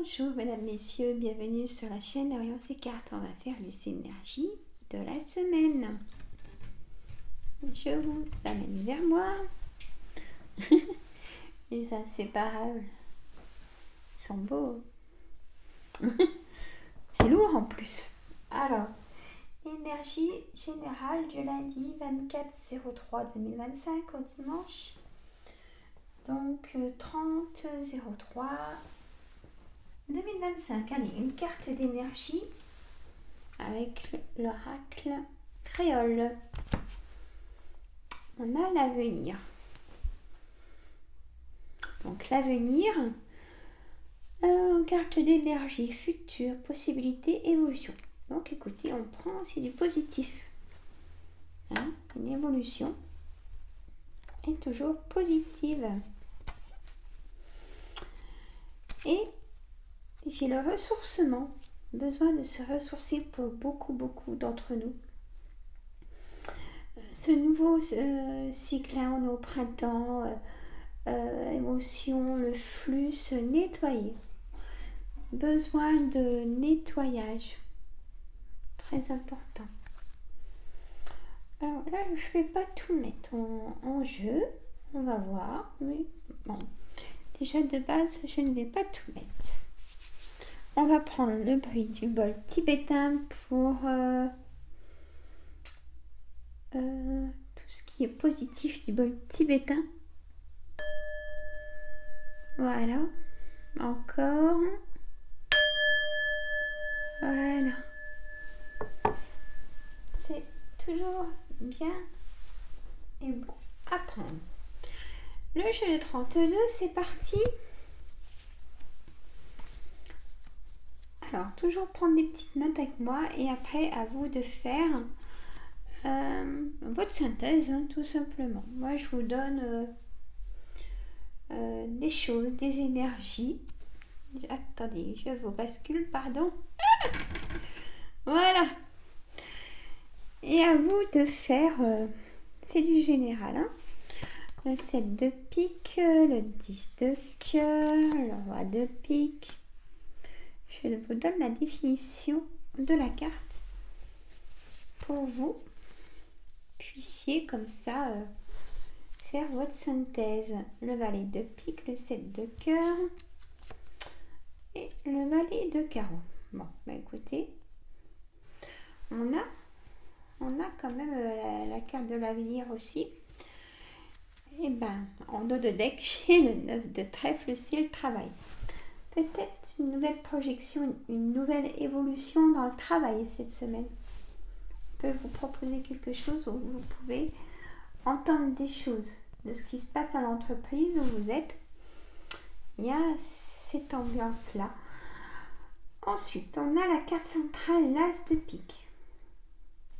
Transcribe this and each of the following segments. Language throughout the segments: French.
Bonjour mesdames, messieurs, bienvenue sur la chaîne Orience et Cartes. On va faire les énergies de la semaine. Je vous amène vers moi. Les inséparables. Ils sont beaux. C'est lourd en plus. Alors, énergie générale du lundi 24/03/2025 au dimanche. Donc 30/03/2025. Allez, une carte d'énergie avec l'oracle créole. On a l'avenir. Donc l'avenir, carte d'énergie, futur, possibilité, évolution. Donc écoutez, on prend aussi du positif. Hein, une évolution est toujours positive. Et j'ai le ressourcement, besoin de se ressourcer pour beaucoup d'entre nous. Ce nouveau cycle-là, on est au printemps, émotion, le flux, se nettoyer. Besoin de nettoyage, très important. Alors là, je ne vais pas tout mettre en jeu, on va voir, mais bon, déjà de base, je ne vais pas tout mettre. On va prendre le bruit du bol tibétain pour tout ce qui est positif du bol tibétain. Voilà. Encore. Voilà. C'est toujours bien et bon à prendre. Le jeu de 32, c'est parti. Alors, toujours prendre des petites notes avec moi et après, à vous de faire votre synthèse, hein, tout simplement. Moi, je vous donne des choses, des énergies. Attendez, je vous bascule, pardon. Voilà. Et à vous de faire, c'est du général, hein. Le 7 de pique, le 10 de cœur, le roi de pique. Je vous donne la définition de la carte pour vous puissiez comme ça faire votre synthèse. Le valet de pique, le 7 de cœur et le valet de carreau. Bon, bah écoutez, on a quand même la carte de l'avenir aussi. Et ben, en dos de deck, j'ai le 9 de trèfle, c'est le travail. Peut-être une nouvelle projection, une nouvelle évolution dans le travail cette semaine. On peut vous proposer quelque chose où vous pouvez entendre des choses de ce qui se passe à l'entreprise où vous êtes. Il y a cette ambiance-là. Ensuite, on a la carte centrale, l'as de pique.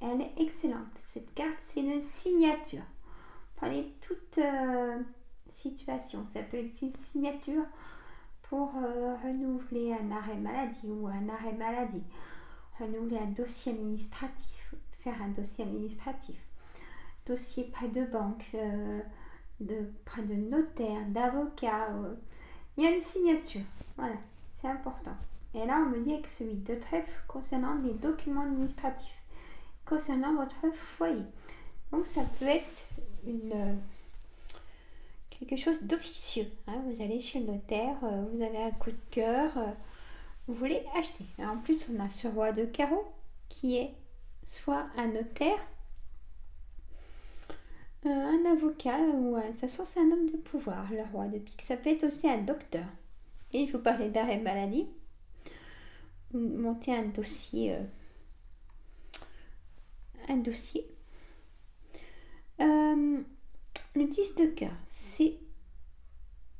Elle est excellente. Cette carte, c'est une signature. Prenez toute situation. Ça peut être une signature pour renouveler un arrêt maladie ou un arrêt maladie. Renouveler un dossier administratif. Faire un dossier administratif. Dossier près de banque, près de notaire, d'avocat. Il y a une signature. Voilà, c'est important. Et là, on me dit avec ce 8 de trèfle concernant les documents administratifs, concernant votre foyer. Donc, ça peut être quelque chose d'officieux. Hein. Vous allez chez le notaire, vous avez un coup de cœur, vous voulez acheter. Et en plus, on a ce roi de carreau qui est soit un notaire, un avocat ou de toute façon c'est un homme de pouvoir, le roi de pique. Ça peut être aussi un docteur. Et je vous parlais d'arrêt maladie. Monter un dossier. Le 10 de cœur, c'est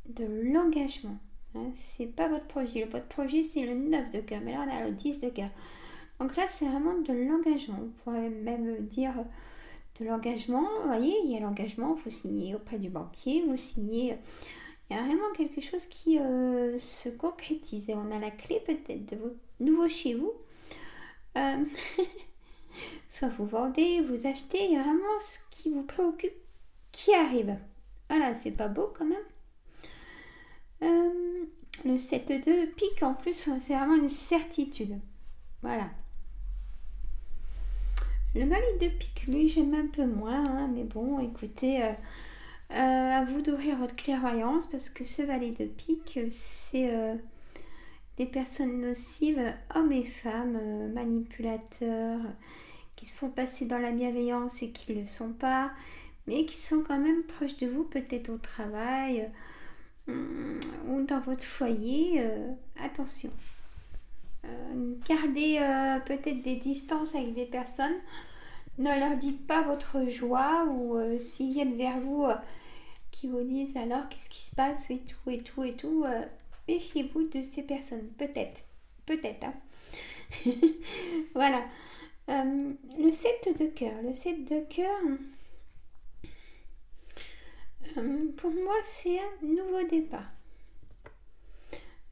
de l'engagement. Hein, c'est pas votre projet. Votre projet, c'est le 9 de cœur. Mais là, on a le 10 de cœur. Donc là, c'est vraiment de l'engagement. Vous pourrez même dire de l'engagement. Vous voyez, il y a l'engagement. Vous signez auprès du banquier. Vous signez. Il y a vraiment quelque chose qui se concrétise. Et on a la clé peut-être de votre nouveau chez vous. Soit vous vendez, vous achetez. Il y a vraiment ce qui vous préoccupe qui arrive. Voilà, c'est pas beau quand même. Le le 7 de pique, en plus, c'est vraiment une certitude. Voilà. Le valet de pique, lui, j'aime un peu moins, hein, mais bon, écoutez, à vous d'ouvrir votre clairvoyance, parce que ce valet de pique, c'est des personnes nocives, hommes et femmes, manipulateurs, qui se font passer dans la bienveillance et qui ne le sont pas, mais qui sont quand même proches de vous, peut-être au travail ou dans votre foyer. Attention. Gardez peut-être des distances avec des personnes. Ne leur dites pas votre joie ou s'ils viennent vers vous, qui vous disent alors qu'est-ce qui se passe et tout et tout et tout. Méfiez-vous de ces personnes. Peut-être. Peut-être. Hein. Voilà. Le 7 de cœur. Le 7 de cœur, pour moi, c'est un nouveau départ.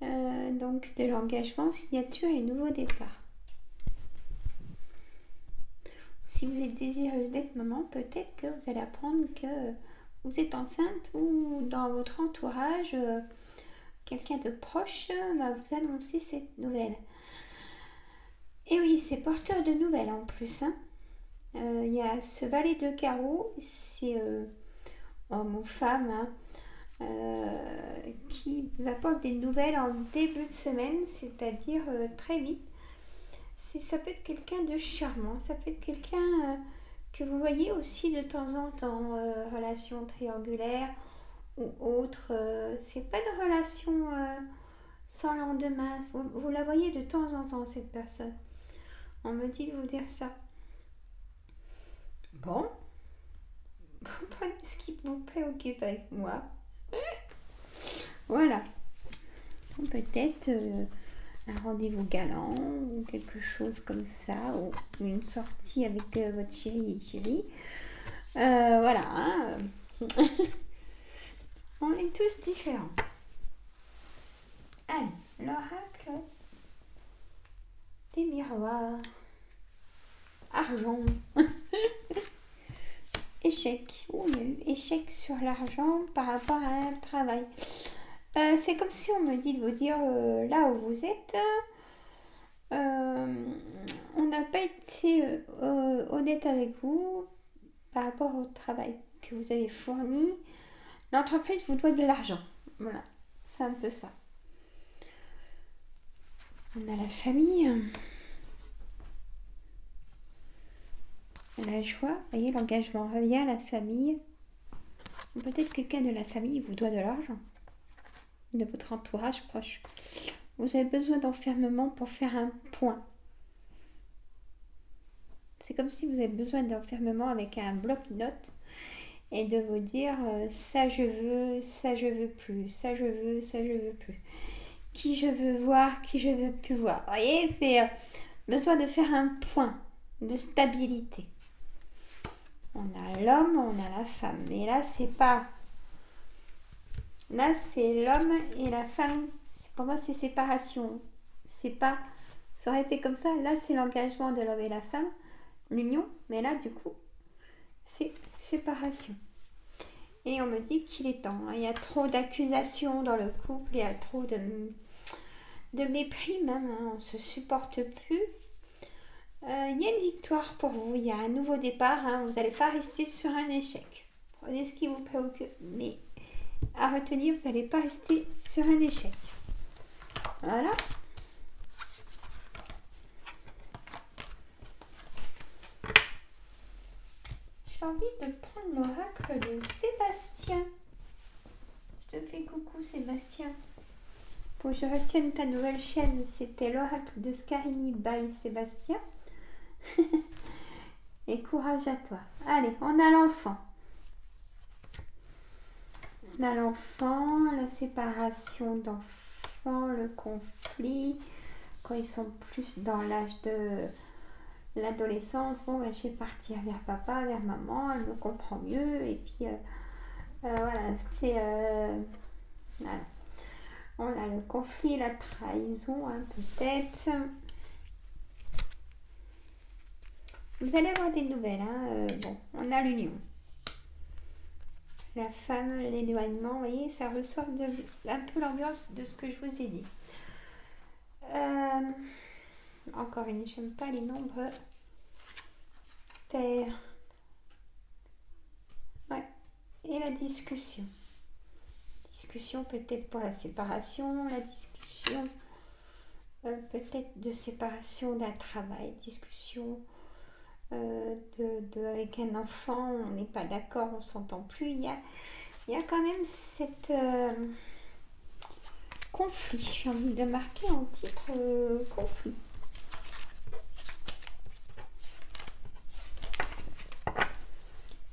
Donc, de l'engagement, signature et nouveau départ. Si vous êtes désireuse d'être maman, peut-être que vous allez apprendre que vous êtes enceinte ou dans votre entourage, quelqu'un de proche va vous annoncer cette nouvelle. Et oui, c'est porteur de nouvelles en plus. Hein. Y a ce valet de carreau, c'est homme ou femme, hein, qui vous apporte des nouvelles en début de semaine, c'est-à-dire très vite. Ça peut être quelqu'un de charmant, ça peut être quelqu'un que vous voyez aussi de temps en temps, relation triangulaire ou autre. C'est pas de relation sans lendemain, vous la voyez de temps en temps, cette personne. On me dit de vous dire ça. Bon, vous prenez ce qui vous préoccupe avec moi. Voilà. Peut-être un rendez-vous galant ou quelque chose comme ça, ou une sortie avec votre chéri et chérie. Voilà. Hein. On est tous différents. Allez, l'oracle des miroirs. Argent. Échec. Oh, il y a eu échec sur l'argent par rapport à un travail. C'est comme si on me dit de vous dire là où vous êtes, on n'a pas été honnête avec vous par rapport au travail que vous avez fourni. L'entreprise vous doit de l'argent. Voilà, c'est un peu ça. On a la famille, la joie, vous voyez, l'engagement revient à la famille. Peut-être quelqu'un de la famille vous doit de l'argent, de votre entourage proche. Vous avez besoin d'enfermement pour faire un point. C'est comme si vous avez besoin d'enfermement avec un bloc-notes et de vous dire ça je veux plus, ça je veux plus. Qui je veux voir, qui je veux plus voir. Vous voyez, c'est besoin de faire un point de stabilité. On a l'homme, on a la femme. Mais là, c'est pas... Là, c'est l'homme et la femme. Pour moi, c'est séparation. C'est pas... Ça aurait été comme ça. Là, c'est l'engagement de l'homme et la femme. L'union. Mais là, du coup, c'est séparation. Et on me dit qu'il est temps. Il y a trop d'accusations dans le couple. Il y a trop de mépris même. Hein. On ne se supporte plus. Il y a une victoire pour vous. Il y a un nouveau départ. Hein. Vous n'allez pas rester sur un échec. Prenez ce qui vous préoccupe. Mais à retenir, vous n'allez pas rester sur un échec. Voilà. J'ai envie de prendre l'oracle de Sébastien. Je te fais coucou Sébastien. Pour que je retienne ta nouvelle chaîne, c'était l'oracle de Scarini by Sébastien. Et courage à toi. Allez, on a l'enfant. On a l'enfant, la séparation d'enfants, le conflit, quand ils sont plus dans l'âge de l'adolescence. Bon, ben, je vais partir vers papa, vers maman, elle me comprend mieux. Et puis, voilà, c'est... voilà. On a le conflit, la trahison, hein, peut-être. Vous allez avoir des nouvelles. Hein, bon, on a l'union. la femme, l'éloignement, vous voyez, ça ressort un peu l'ambiance de ce que je vous ai dit. Encore une, j'aime pas les nombres pairs. Ouais. Et la discussion. Discussion peut-être pour la séparation, la discussion peut-être de séparation d'un travail, discussion avec un enfant, on n'est pas d'accord, on s'entend plus. Il y a quand même cette conflit. J'ai envie de marquer en titre conflit.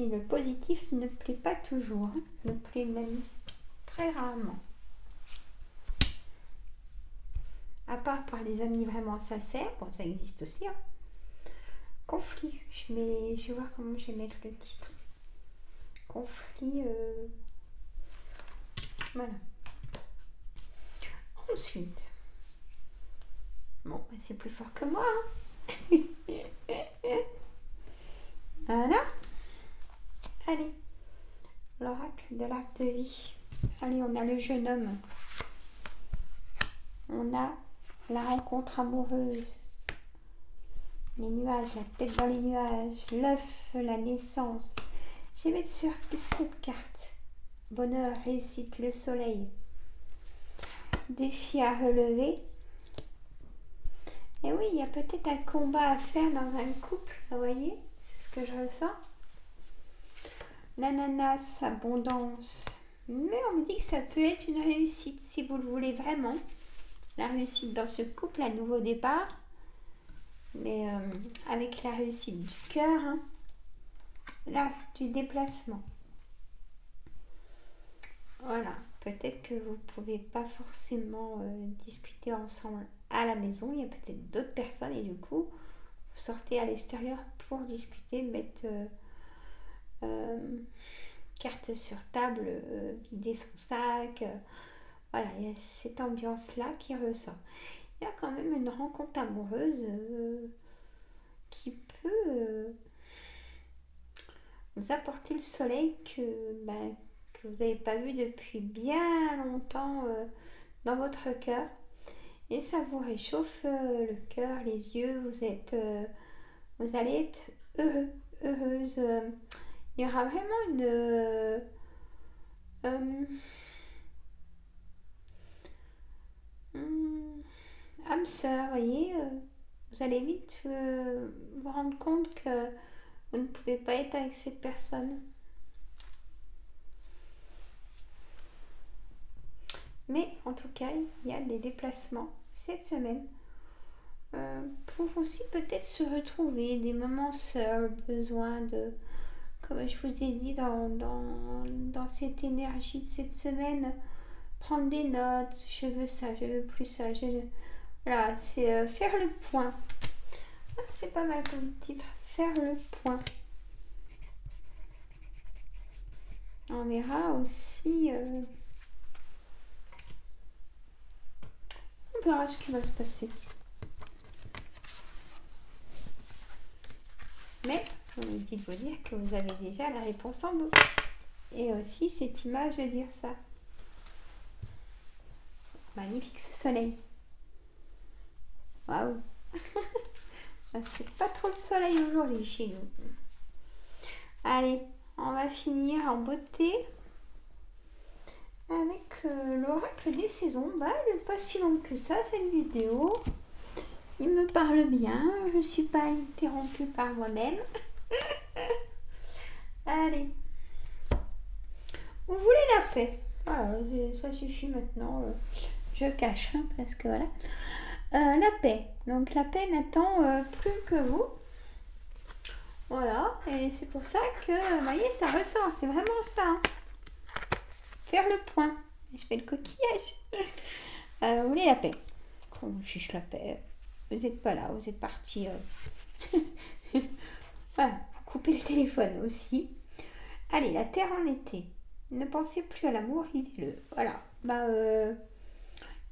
Et le positif ne plaît pas toujours, ne plaît même très rarement. À part par les amis vraiment sincères, bon ça existe aussi. Hein. Conflit, je vais voir comment je vais mettre le titre. Conflit, voilà. Ensuite, bon, c'est plus fort que moi. Hein. Voilà. Allez, l'oracle de l'arc de vie. Allez, on a le jeune homme. On a la rencontre amoureuse. Les nuages, la tête dans les nuages. L'œuf, la naissance. Je vais mettre sur cette carte. Bonheur, réussite, le soleil. Défi à relever. Et oui, il y a peut-être un combat à faire dans un couple, vous voyez, c'est ce que je ressens. L'ananas, abondance. Mais on me dit que ça peut être une réussite si vous le voulez vraiment. La réussite dans ce couple, un nouveau départ. Mais avec la réussite du cœur, hein. Là, du déplacement. Voilà, peut-être que vous ne pouvez pas forcément discuter ensemble à la maison. Il y a peut-être d'autres personnes et du coup, vous sortez à l'extérieur pour discuter, mettre carte sur table, vider son sac. Voilà, il y a cette ambiance-là qui ressort. Il y a quand même une rencontre amoureuse qui peut vous apporter le soleil que vous n'avez pas vu depuis bien longtemps dans votre cœur. Et ça vous réchauffe le cœur, les yeux. Vous allez être heureux, heureuse. Il y aura vraiment une âme sœur, vous voyez. Vous allez vite vous rendre compte que vous ne pouvez pas être avec cette personne. Mais en tout cas, il y a des déplacements cette semaine pour aussi peut-être se retrouver, des moments seuls, besoin de, comme je vous ai dit dans cette énergie de cette semaine, prendre des notes, je veux ça, je veux plus ça, voilà, c'est faire le point. Ah, c'est pas mal comme titre, faire le point. On verra aussi... on verra ce qui va se passer. Mais on me dit de vous dire que vous avez déjà la réponse en boucle. Et aussi cette image de dire ça. Magnifique ce soleil. Waouh. C'est pas trop le soleil aujourd'hui chez nous. Allez, on va finir en beauté avec l'oracle des saisons. Elle n'est pas si longue que ça cette vidéo. Il me parle bien, je ne suis pas interrompue par moi-même. Allez. Vous voulez la paix? Voilà, ça suffit maintenant. Je cache, hein, parce que voilà. La paix. Donc la paix n'attend plus que vous. Voilà, et c'est pour ça que, vous voyez, ça ressort. C'est vraiment ça. Hein. Faire le point. Je fais le coquillage. Vous voulez la paix? Qu'on fiche la paix. Vous n'êtes pas là, vous êtes parti. Voilà, vous coupez le téléphone aussi. Allez, la terre en été. Ne pensez plus à l'amour, vivez-le. Voilà.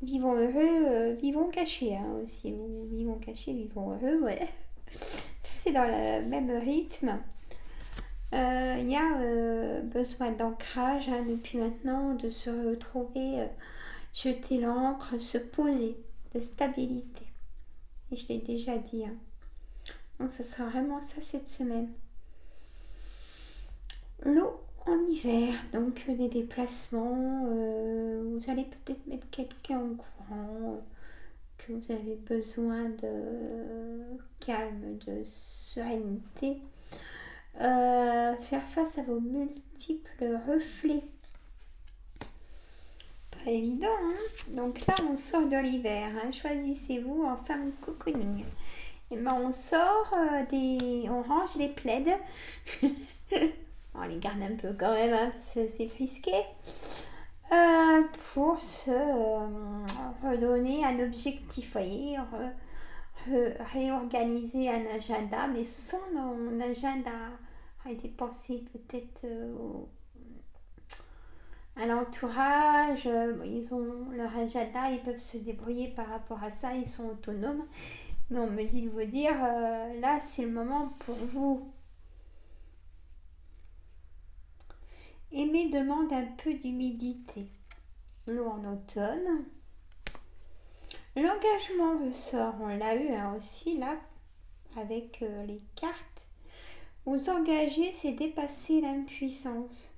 Vivons heureux, vivons cachés hein, aussi. Vivons cachés, vivons heureux, ouais. C'est dans le même rythme. Il y a besoin d'ancrage depuis maintenant, de se retrouver, jeter l'encre, se poser, de stabilité. Et je l'ai déjà dit. Donc ce sera vraiment ça cette semaine. L'eau en hiver, donc des déplacements, vous allez peut-être mettre quelqu'un au courant que vous avez besoin de calme, de sérénité, faire face à vos multiples reflets. Pas évident, Donc là, on sort de l'hiver, choisissez-vous en femme cocooning. Et ben on sort on range les plaids. On les garde un peu quand même, parce que c'est frisqué. Pour se redonner un objectif, voyez, réorganiser un agenda, mais son agenda a été pensé peut-être à l'entourage. Ils ont leur agenda, ils peuvent se débrouiller par rapport à ça, ils sont autonomes. Mais on me dit de vous dire, là c'est le moment pour vous. Aimer demande un peu d'humidité. L'eau en automne. L'engagement ressort, on l'a eu aussi là avec les cartes. Vous engager, c'est dépasser l'impuissance.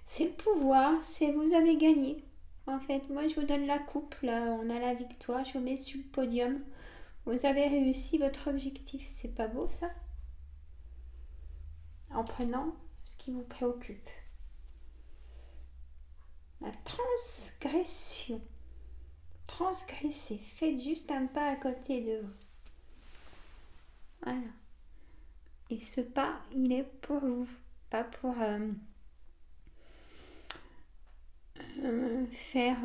C'est le pouvoir, c'est vous avez gagné. En fait, moi je vous donne la coupe, là on a la victoire, je vous mets sur le podium. Vous avez réussi votre objectif, c'est pas beau ça? En prenant ce qui vous préoccupe. La transgression. Transgressez, faites juste un pas à côté de vous. Voilà. Et ce pas, il est pour vous, pas pour faire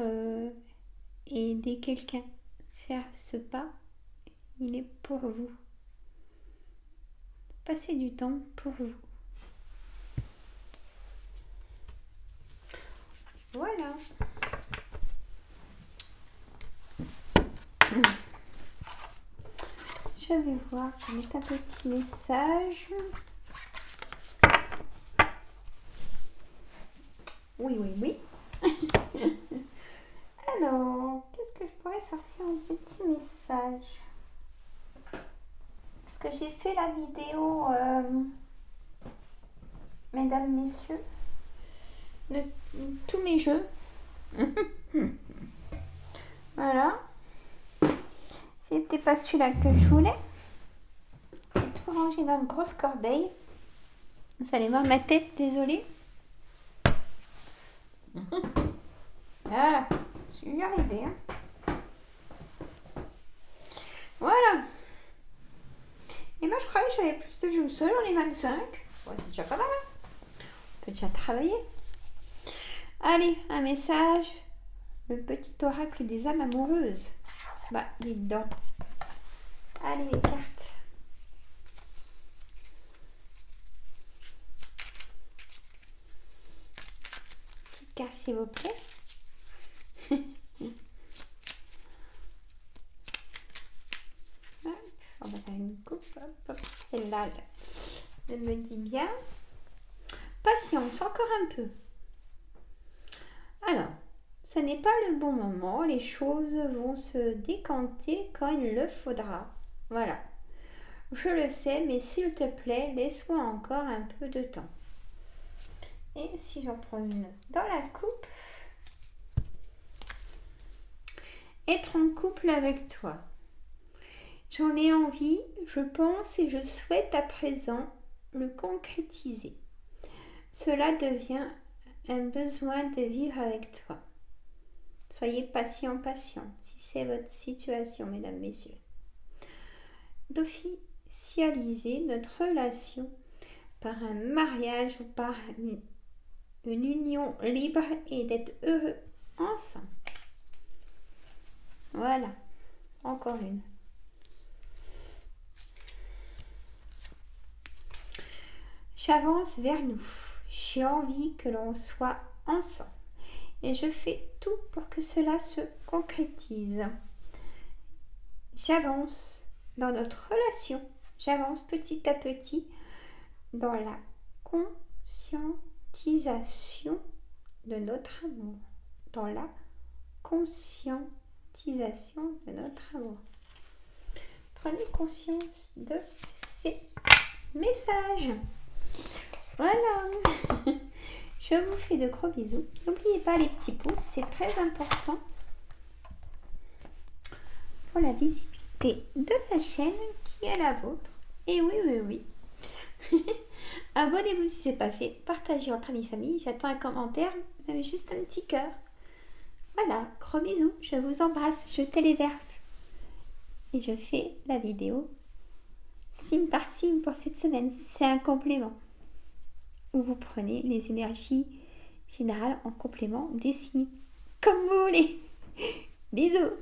aider quelqu'un. Faire ce pas, il est pour vous. Passez du temps pour vous. Voilà. Je vais voir, je vais mettre un petit message. Oui. Alors, qu'est-ce que je pourrais sortir en petit message? Parce que j'ai fait la vidéo, mesdames, messieurs, de tous mes jeux. Voilà. C'était pas celui-là que je voulais. J'ai tout rangé dans une grosse corbeille. Vous allez voir ma tête, désolée. Voilà, je suis arrivée. Voilà. Et moi, je croyais que j'avais plus de jeux seul, on est 25. Bon, c'est déjà pas mal. On peut déjà travailler. Allez, un message. Le petit oracle des âmes amoureuses. Bah, dites donc. Allez, les cartes. Petite carte, s'il vous plaît. On va faire une coupe. Hop. Celle-là, elle me dit bien. Patience, encore un peu. Alors, ce n'est pas le bon moment. Les choses vont se décanter quand il le faudra. Voilà. Je le sais, mais s'il te plaît, laisse-moi encore un peu de temps. Et si j'en prends une dans la coupe, être en couple avec toi. J'en ai envie, je pense et je souhaite à présent le concrétiser. Cela devient un besoin de vivre avec toi. Soyez patient, si c'est votre situation, mesdames, messieurs. D'officialiser notre relation par un mariage ou par une union libre et d'être heureux ensemble. Voilà, encore une. J'avance vers nous. J'ai envie que l'on soit ensemble. Et je fais tout pour que cela se concrétise. J'avance dans notre relation. J'avance petit à petit dans la conscientisation de notre amour. Dans la conscientisation de notre amour. Prenez conscience de ces messages. Voilà. Je vous fais de gros bisous. N'oubliez pas les petits pouces, c'est très important pour la visibilité de la chaîne qui est la vôtre. Et oui. Abonnez-vous si ce n'est pas fait. Partagez entre amis et famille. J'attends un commentaire, même juste un petit cœur. Voilà, gros bisous. Je vous embrasse. Je téléverse. Et je fais la vidéo signe par signe pour cette semaine. C'est un complément où vous prenez les énergies générales en complément des signes. Comme vous voulez. Bisous.